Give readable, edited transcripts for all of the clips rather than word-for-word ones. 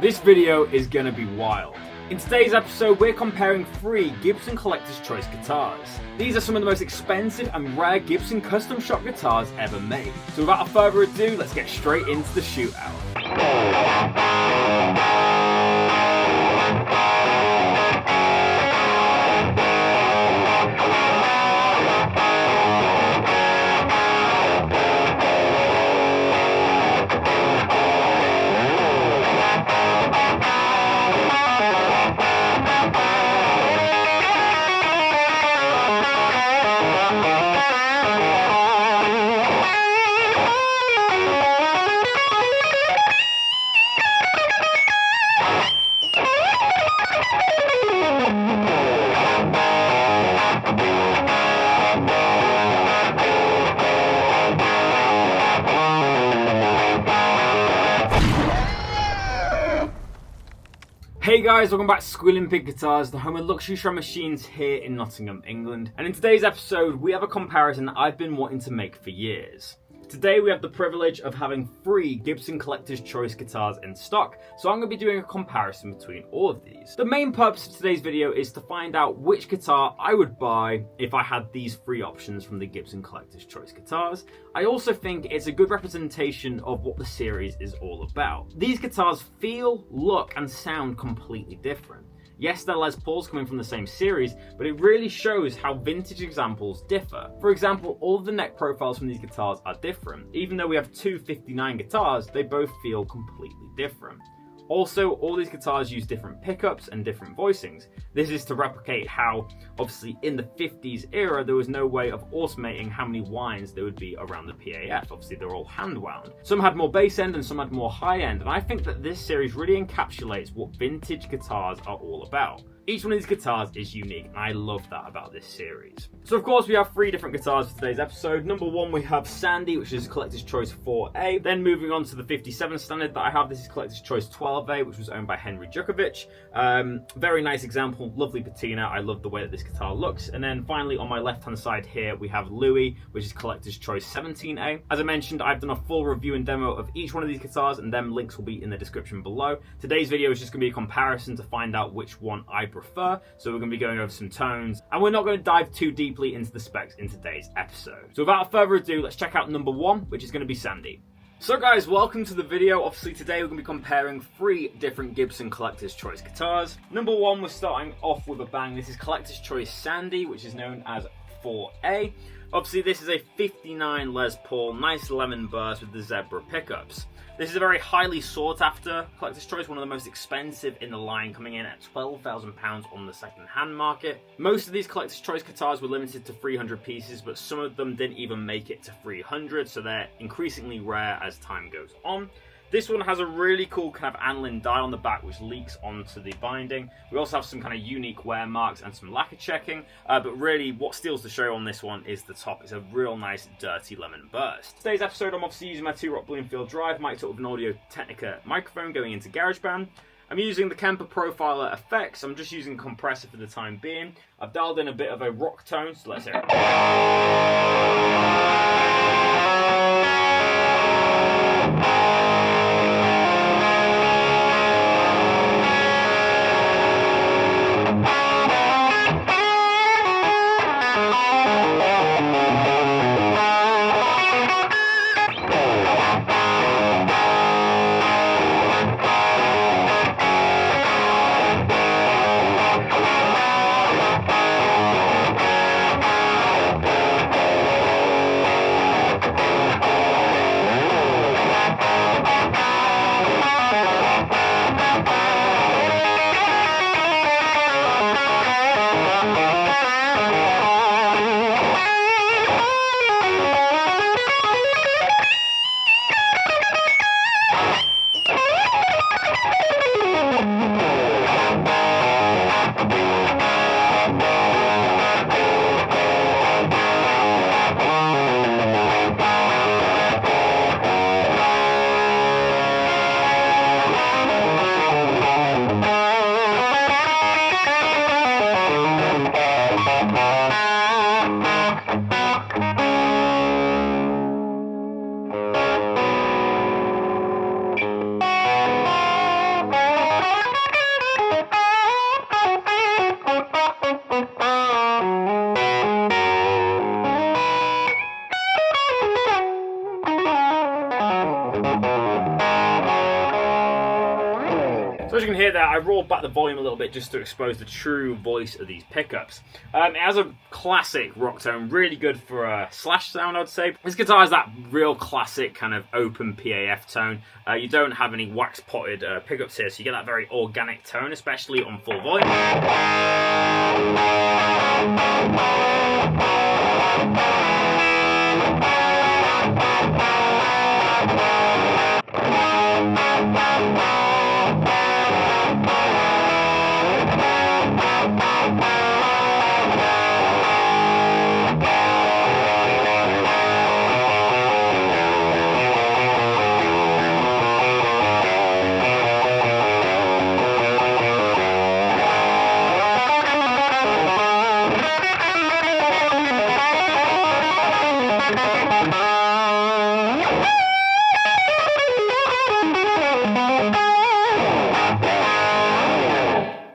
This video is gonna be wild. In today's episode, we're comparing 3 Gibson Collector's Choice guitars. These are some of the most expensive and rare Gibson custom shop guitars ever made. So without further ado, let's get straight into the shootout. Hey guys, welcome back to Squealing Pig Guitars, the home of luxury shred machines here in Nottingham, England. And in today's episode, we have a comparison I've been wanting to make for years. Today we have the privilege of having 3 Gibson Collector's Choice guitars in stock, so I'm going to be doing a comparison between all of these. The main purpose of today's video is to find out which guitar I would buy if I had these 3 options from the Gibson Collector's Choice guitars. I also think it's a good representation of what the series is all about. These guitars feel, look and sound completely different. Yes, they're Les Pauls coming from the same series, but it really shows how vintage examples differ. For example, all of the neck profiles from these guitars are different. Even though we have 2 59 guitars, they both feel completely different. Also, all these guitars use different pickups and different voicings. This is to replicate how, obviously, in the 50s era, there was no way of automating how many winds there would be around the PAF. Obviously, they're all hand wound. Some had more bass end and some had more high end, and I think that this series really encapsulates what vintage guitars are all about. Each one of these guitars is unique, and I love that about this series. So of course we have 3 different guitars for today's episode. Number 1 we have Sandy, which is Collector's Choice 4A. Then moving on to the 57 standard that I have, this is Collector's Choice 12A, which was owned by Henry Jukovic. Very nice example, lovely patina. I love the way that this guitar looks. And then finally on my left hand side here we have Louis, which is Collector's Choice 17A. As I mentioned, I've done a full review and demo of each one of these guitars, and them links will be in the description below. Today's video is just going to be a comparison to find out which one I prefer. So we're going to be going over some tones, and we're not going to dive too deeply into the specs in today's episode. So without further ado, let's check out number 1, which is going to be Sandy. So guys, welcome to the video. Obviously today we're going to be comparing 3 different Gibson Collector's Choice guitars. Number 1, we're starting off with a bang. This is Collector's Choice Sandy, which is known as 4A. Obviously this is a 59 Les Paul, nice lemon burst with the zebra pickups. This is a very highly sought after Collector's Choice, one of the most expensive in the line, coming in at £12,000 on the second hand market. Most of these Collector's Choice guitars were limited to 300 pieces, but some of them didn't even make it to 300, so they're increasingly rare as time goes on. This one has a really cool kind of aniline die on the back which leaks onto the binding. We also have some kind of unique wear marks and some lacquer checking, but really what steals the show on this one is the top. It's a real nice dirty lemon burst. Today's episode I'm obviously using my 2-Rock Bloomfield Drive, mic'd up with an Audio Technica microphone going into GarageBand. I'm using the Kemper Profiler effects. I'm just using compressor for the time being. I've dialed in a bit of a rock tone, so let's hear it. So as you can hear there, I rolled back the volume a little bit just to expose the true voice of these pickups. It has a classic rock tone, really good for a slash sound, I'd say. This guitar has that real classic kind of open PAF tone. You don't have any wax potted pickups here, so you get that very organic tone, especially on full volume.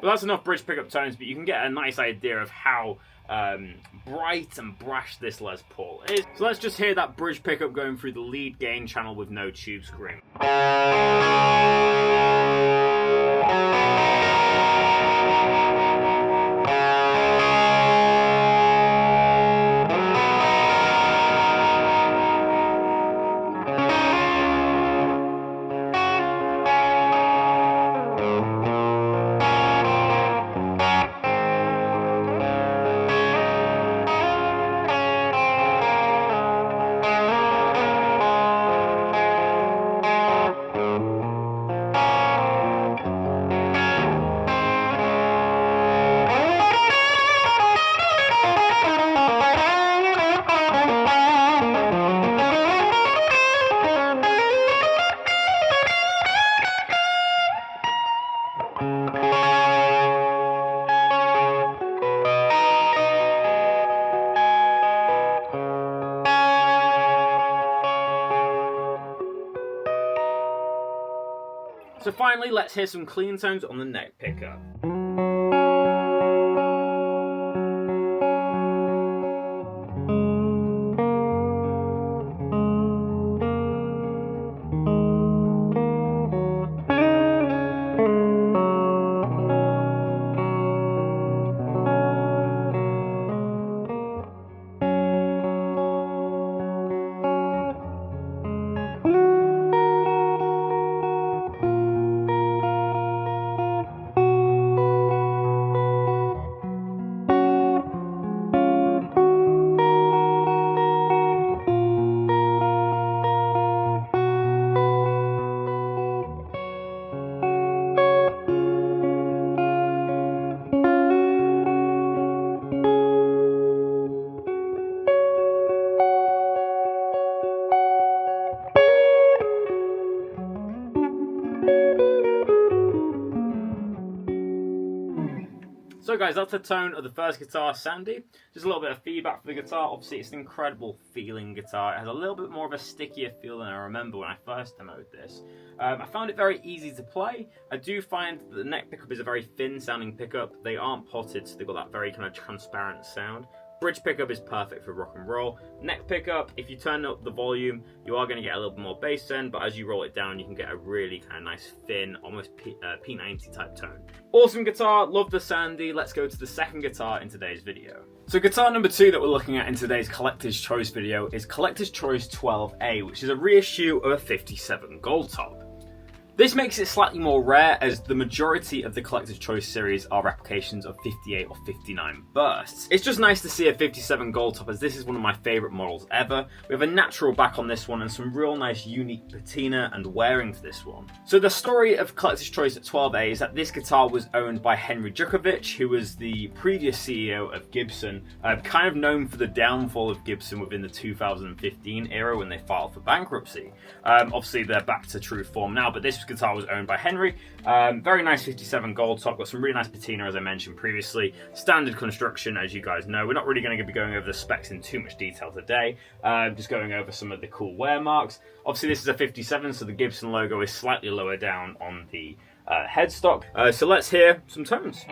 But that's enough bridge pickup tones, but you can get a nice idea of how bright and brash this Les Paul is. So let's just hear that bridge pickup going through the lead gain channel with no tube scream. So finally, let's hear some clean tones on the neck pickup. So guys, that's the tone of the first guitar, Sandy. Just a little bit of feedback for the guitar. Obviously, it's an incredible feeling guitar. It has a little bit more of a stickier feel than I remember when I first demoed this. I found it very easy to play. I do find that the neck pickup is a very thin sounding pickup. They aren't potted, so they've got that very kind of transparent sound. Bridge pickup is perfect for rock and roll. Neck pickup, if you turn up the volume, you are going to get a little bit more bass end, but as you roll it down, you can get a really kind of nice, thin, almost P90 type tone. Awesome guitar, love the Sandy. Let's go to the second guitar in today's video. So guitar number 2 that we're looking at in today's Collector's Choice video is Collector's Choice 12A, which is a reissue of a 57 Gold Top. This makes it slightly more rare, as the majority of the Collector's Choice series are replications of 58 or 59 bursts. It's just nice to see a 57 Gold Top, as this is one of my favourite models ever. We have a natural back on this one and some real nice unique patina and wearing to this one. So the story of Collector's Choice at 12A is that this guitar was owned by Henry Jukovic, who was the previous CEO of Gibson, kind of known for the downfall of Gibson within the 2015 era when they filed for bankruptcy. Obviously they're back to true form now, but this guitar was owned by Henry. Very nice 57 Gold Top, got some really nice patina as I mentioned previously. Standard construction, as you guys know. We're not really going to be going over the specs in too much detail today, just going over some of the cool wear marks. Obviously this is a 57, so the Gibson logo is slightly lower down on the headstock. So let's hear some tones.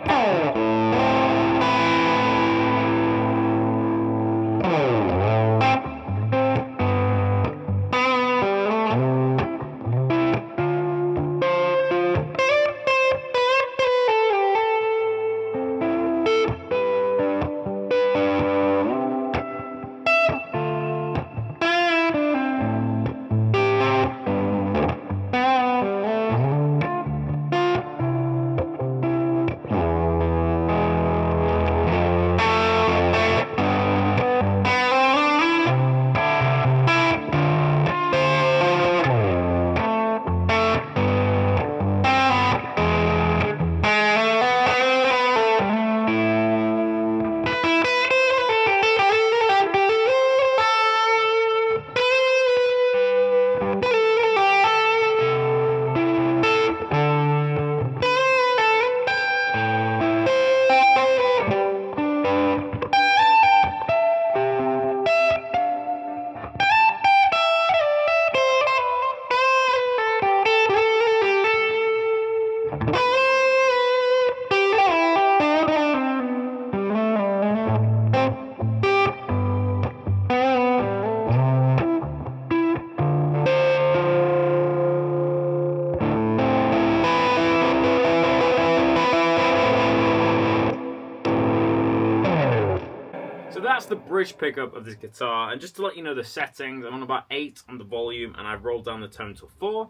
that's the bridge pickup of this guitar, and just to let you know the settings, I'm on about 8 on the volume and I've rolled down the tone to 4.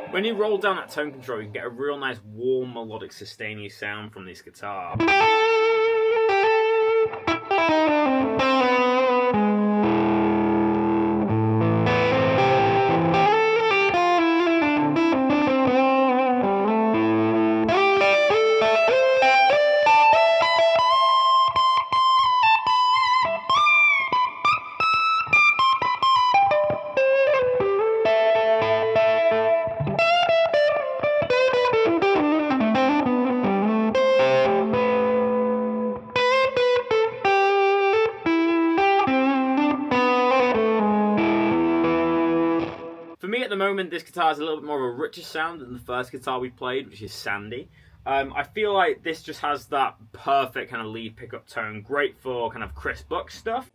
When you roll down that tone control, you can get a real nice warm melodic sustainy sound from this guitar. For me at the moment, this guitar has a little bit more of a richer sound than the first guitar we played, which is Sandy. I feel like this just has that perfect kind of lead pickup tone, great for kind of Chris Buck stuff.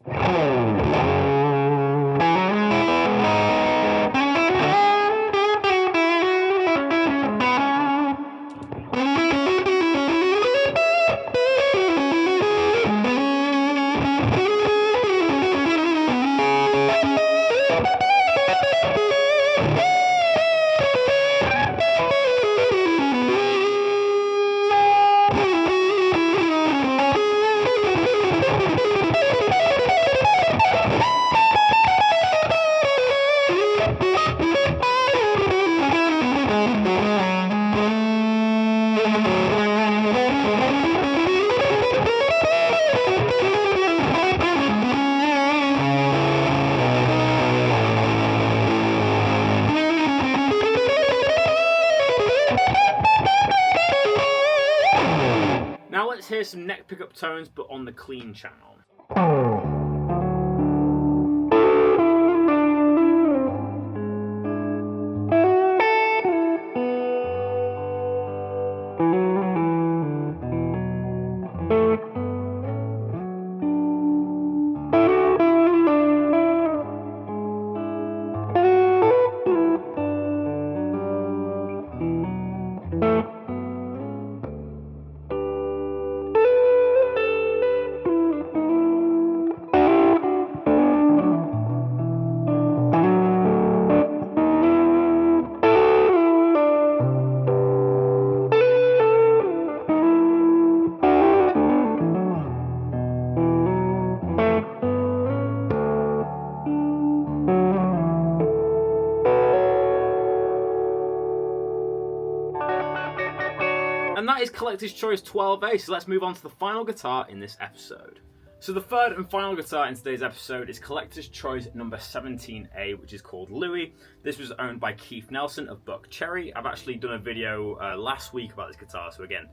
Now let's hear some neck pickup tones, but on the clean channel. And that is Collector's Choice 12A, so let's move on to the final guitar in this episode. So the third and final guitar in today's episode is Collector's Choice number 17A, which is called Louis. This was owned by Keith Nelson of Buck Cherry. I've actually done a video last week about this guitar, so again,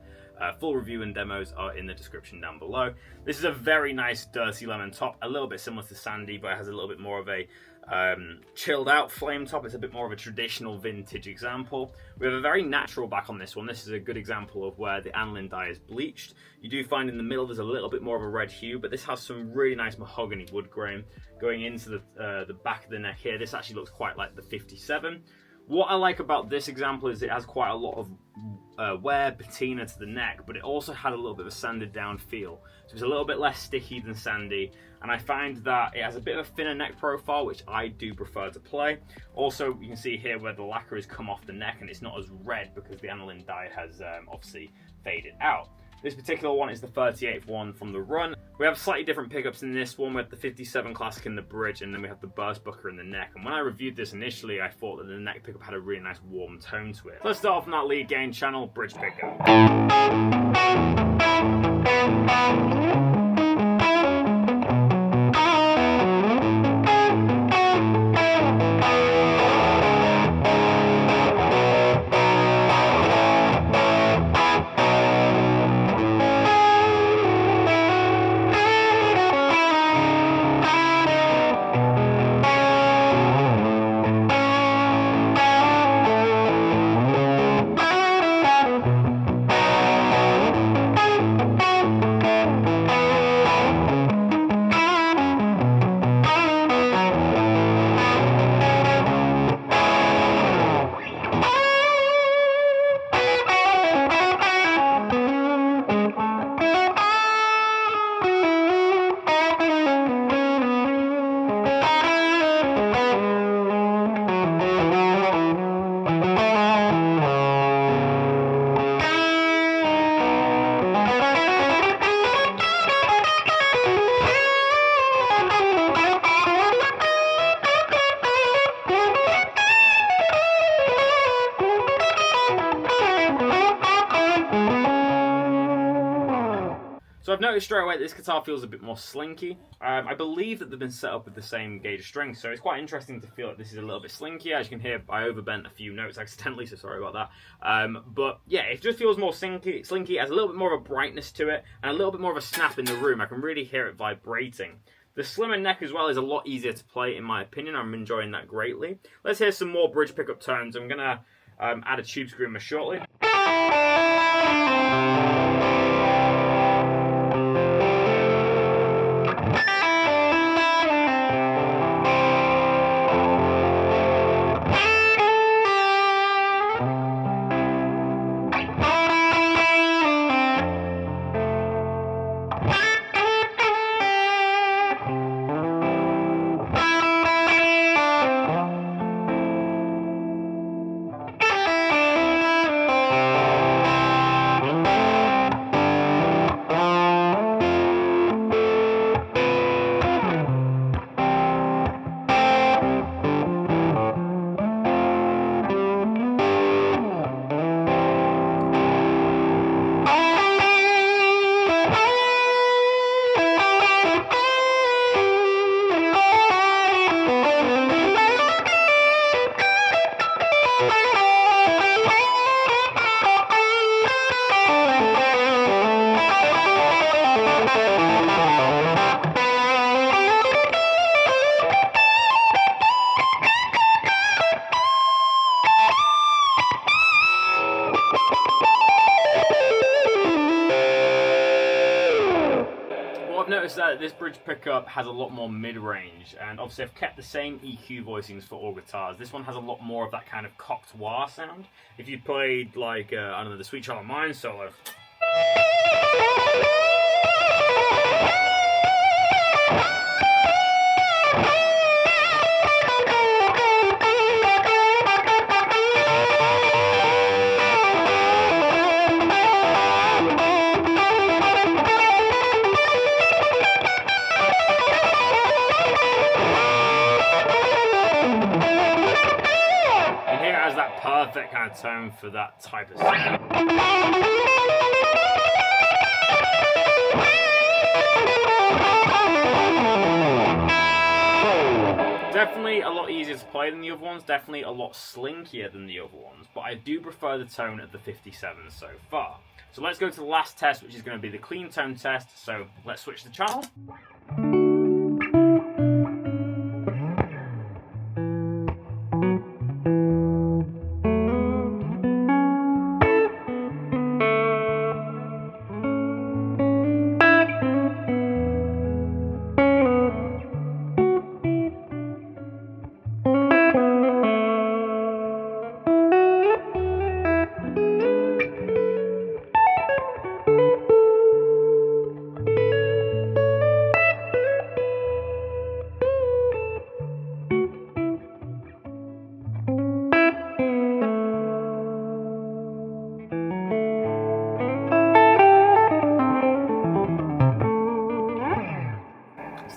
full review and demos are in the description down below. This is a very nice dirty lemon top, a little bit similar to Sandy, but it has a little bit more of a chilled out flame top. It's a bit more of a traditional vintage example. We have a very natural back on this one. This is a good example of where the aniline dye is bleached. You do find in the middle there's a little bit more of a red hue, but this has some really nice mahogany wood grain going into the back of the neck here. This actually looks quite like the 57. What I like about this example is it has quite a lot of wear patina to the neck, but it also had a little bit of a sanded down feel. So it's a little bit less sticky than Sandy, and I find that it has a bit of a thinner neck profile, which I do prefer to play. Also, you can see here where the lacquer has come off the neck and it's not as red because the aniline dye has obviously faded out. This particular one is the 38th one from the run. We have slightly different pickups in this one. We have the 57 Classic in the bridge, and then we have the burst bucker in the neck. And when I reviewed this initially, I thought that the neck pickup had a really nice warm tone to it. So let's start off on that lead gain channel, bridge pickup. So I've noticed straight away that this guitar feels a bit more slinky. I believe that they've been set up with the same gauge strings, so it's quite interesting to feel that this is a little bit slinky. As you can hear, I overbent a few notes accidentally, so sorry about that. But yeah, it just feels more slinky, has a little bit more of a brightness to it, and a little bit more of a snap in the room. I can really hear it vibrating. The slimmer neck as well is a lot easier to play, in my opinion. I'm enjoying that greatly. Let's hear some more bridge pickup tones. I'm going to add a tube screamer shortly. I've noticed that this bridge pickup has a lot more mid-range, and obviously I've kept the same EQ voicings for all guitars. This one has a lot more of that kind of cocked wah sound. If you played like, I don't know, the Sweet Child of Mine solo. That perfect kind of tone for that type of sound. Definitely a lot easier to play than the other ones, definitely a lot slinkier than the other ones, but I do prefer the tone of the 57 so far. So let's go to the last test, which is going to be the clean tone test, so let's switch the channel.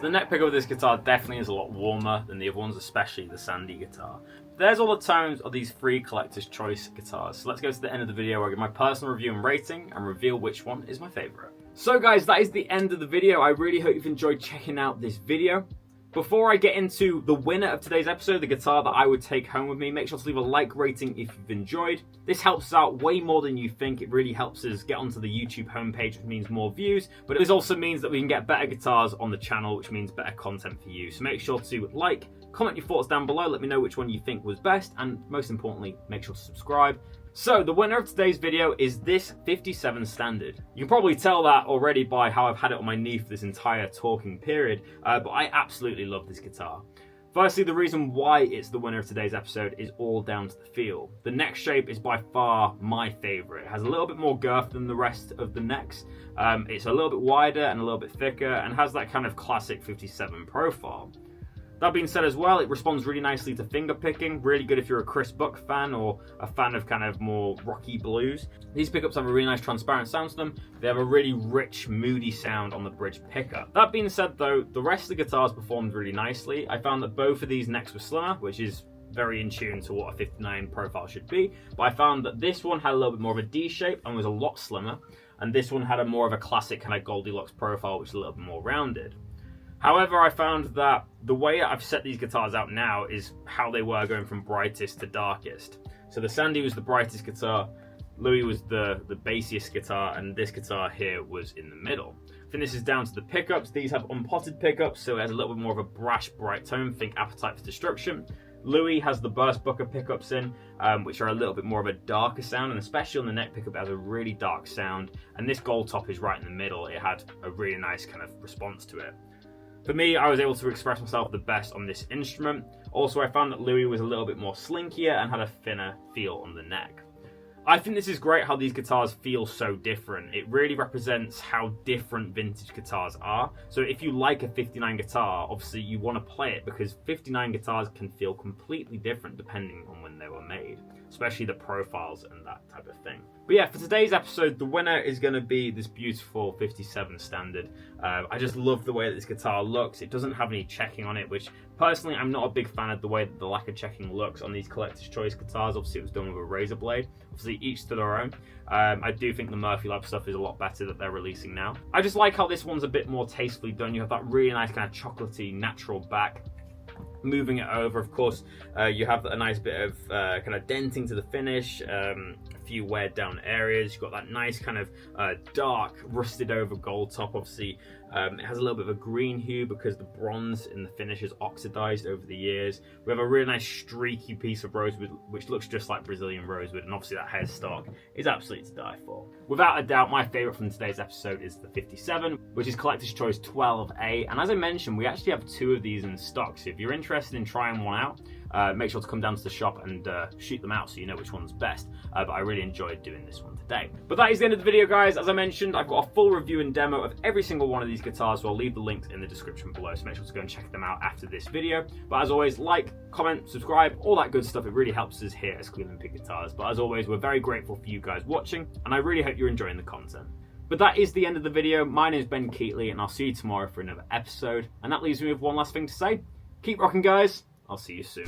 The neck pickup of this guitar definitely is a lot warmer than the other ones, especially the Sandy guitar. There's all the tones of these three collector's choice guitars. So let's go to the end of the video where I give my personal review and rating and reveal which one is my favourite. So guys, that is the end of the video. I really hope you've enjoyed checking out this video. Before I get into the winner of today's episode, the guitar that I would take home with me, make sure to leave a like rating if you've enjoyed. This helps us out way more than you think. It really helps us get onto the YouTube homepage, which means more views. But this also means that we can get better guitars on the channel, which means better content for you. So make sure to like, comment your thoughts down below, let me know which one you think was best, and most importantly, make sure to subscribe. So, the winner of today's video is this 57 Standard. You can probably tell that already by how I've had it on my knee for this entire talking period, but I absolutely love this guitar. Firstly, the reason why it's the winner of today's episode is all down to the feel. The neck shape is by far my favourite. It has a little bit more girth than the rest of the necks. It's a little bit wider and a little bit thicker, and has that kind of classic 57 profile. That being said as well, it responds really nicely to finger picking, really good if you're a Chris Buck fan or a fan of kind of more rocky blues. These pickups have a really nice transparent sound to them. They have a really rich, moody sound on the bridge pickup. That being said though, the rest of the guitars performed really nicely. I found that both of these necks were slimmer, which is very in tune to what a 59 profile should be, but I found that this one had a little bit more of a D shape and was a lot slimmer, and this one had a more of a classic kind of Goldilocks profile, which is a little bit more rounded. However, I found that the way I've set these guitars out now is how they were going from brightest to darkest. So the Sandy was the brightest guitar, Louis was the bassiest guitar, and this guitar here was in the middle. I think this is down to the pickups. These have unpotted pickups, so it has a little bit more of a brash, bright tone. Think Appetite for Destruction. Louis has the burst bucker pickups in, which are a little bit more of a darker sound, and especially on the neck pickup, it has a really dark sound. And this gold top is right in the middle. It had a really nice kind of response to it. For me, I was able to express myself the best on this instrument. Also, I found that Louis was a little bit more slinkier and had a thinner feel on the neck. I think this is great how these guitars feel so different. It really represents how different vintage guitars are. So if you like a 59 guitar, obviously you want to play it because 59 guitars can feel completely different depending on when they were made, especially the profiles and that type of thing. But yeah, for today's episode, the winner is going to be this beautiful 57 Standard. I just love the way that this guitar looks. It doesn't have any checking on it, which personally I'm not a big fan of the way that the lack of checking looks on these collector's choice guitars. Obviously it was done with a razor blade. Obviously each to their own. I do think the Murphy Lab stuff is a lot better that they're releasing now. I just like how this one's a bit more tastefully done. You have that really nice kind of chocolatey natural back. Moving it over, of course, you have a nice bit of kind of denting to the finish, a few weared down areas. You've got that nice kind of dark rusted over gold top. Obviously it has a little bit of a green hue because the bronze in the finish is oxidized over the years. We have a really nice streaky piece of rosewood which looks just like Brazilian rosewood, and obviously that headstock is absolutely to die for. Without a doubt, my favorite from today's episode is the 57, which is collector's choice 12A, and as I mentioned, we actually have two of these in stock, so if you're interested in trying one out, make sure to come down to the shop and shoot them out so you know which one's best. But I really enjoyed doing this one today. But that is the end of the video, guys. As I mentioned, I've got a full review and demo of every single one of these guitars, so I'll leave the links in the description below, so make sure to go and check them out after this video. But as always, like, comment, subscribe, all that good stuff. It really helps us here at Squealing Pig Guitars. But as always, we're very grateful for you guys watching, and I really hope you're enjoying the content. But that is the end of the video. My name is Ben Keightley, and I'll see you tomorrow for another episode. And that leaves me with one last thing to say. Keep rocking, guys. I'll see you soon.